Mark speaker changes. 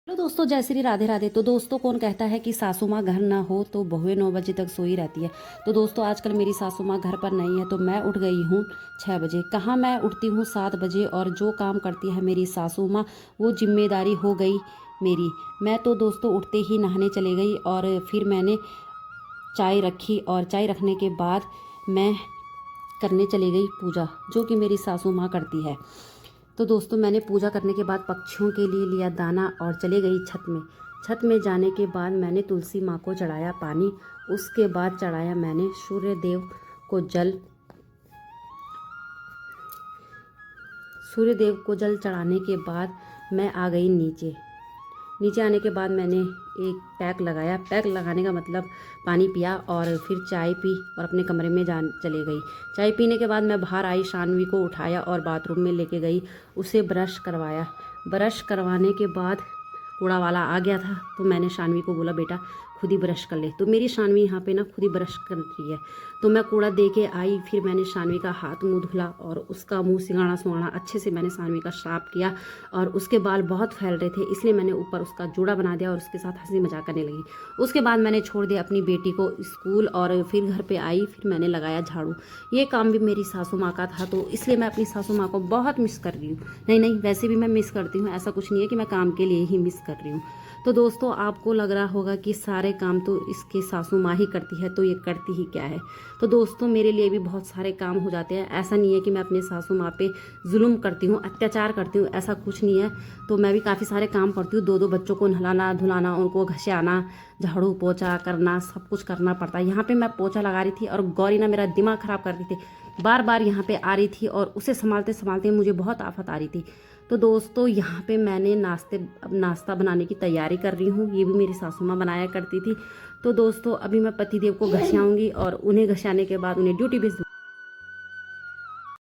Speaker 1: Hello दोस्तों, जय श्री राधे राधे। तो दोस्तों, कौन कहता है कि सासू माँ घर ना हो तो बहुएं 9 बजे तक सोई रहती है। तो दोस्तों, आजकल मेरी सासू माँ घर पर नहीं है तो मैं उठ गई हूँ 6 बजे। कहाँ मैं उठती हूँ 7 बजे, और जो काम करती है मेरी सासू माँ वो जिम्मेदारी हो गई मेरी। मैं तो दोस्तों उठते ही नहाने चले गई और फिर मैंने चाय रखी, और चाय रखने के बाद मैं करने चली गई पूजा, जो कि मेरी सासू माँ करती है। तो दोस्तों, मैंने पूजा करने के बाद पक्षियों के लिए लिया दाना और चले गई छत में। छत में जाने के बाद मैंने तुलसी माँ को चढ़ाया पानी। उसके बाद चढ़ाया मैंने सूर्य देव को जल। सूर्य देव को जल चढ़ाने के बाद मैं आ गई नीचे। नीचे आने के बाद मैंने एक पैक लगाया। पैक लगाने का मतलब पानी पिया और फिर चाय पी और अपने कमरे में चले गई। चाय पीने के बाद मैं बाहर आई, शानवी को उठाया और बाथरूम में लेके गई, उसे ब्रश करवाया। ब्रश करवाने के बाद कूड़ा वाला आ गया था तो मैंने शानवी को बोला, बेटा खुद ही ब्रश कर ले। तो मेरी शानवी यहाँ पे ना खुद ही ब्रश कर रही है। तो मैं कूड़ा दे के आई, फिर मैंने शानवी का हाथ मुँह धुला और उसका मुँह सिंगाड़ा सुंगाड़ा अच्छे से मैंने शानवी का साफ किया। और उसके बाल बहुत फैल रहे थे, इसलिए मैंने ऊपर उसका जूड़ा बना दिया और उसके साथ हंसी मजाक करने लगी। उसके बाद मैंने छोड़ दिया अपनी बेटी को स्कूल और फिर घर पे आई। फिर मैंने लगाया झाड़ू। ये काम भी मेरी सासू माँ का था, तो इसलिए मैं अपनी सासू माँ को बहुत मिस कर रही हूँ। नहीं नहीं, वैसे भी मैं मिस करती हूँ, ऐसा कुछ नहीं है कि मैं काम के लिए ही मिस कर रही हूँ। तो दोस्तों, आपको लग रहा होगा कि सारे काम तो इसकी सासू माँ ही करती है, तो ये करती ही क्या है। तो दोस्तों, मेरे लिए भी बहुत सारे काम हो जाते हैं। ऐसा नहीं है कि मैं अपने सासू माँ पे जुल्म करती हूँ, अत्याचार करती हूँ, ऐसा कुछ नहीं है। तो मैं भी काफ़ी सारे काम करती हूँ। दो बच्चों को नहलाना धुलाना, उनको घसियाना, झाड़ू पोछा करना, सब कुछ करना पड़ता है। यहाँ पे मैं पोछा लगा रही थी और गौरी ना मेरा दिमाग ख़राब कर रही थी, बार बार यहाँ पे आ रही थी और उसे संभालते संभालते मुझे बहुत आफत आ रही थी। तो दोस्तों, यहाँ पे मैंने नाश्ता बनाने की तैयारी कर रही हूँ। ये भी मेरी सासू माँ बनाया करती थी। तो दोस्तों, अभी मैं पतिदेव को घसियाऊँगी और उन्हें घसियाने के बाद उन्हें ड्यूटी भेज दूँगी।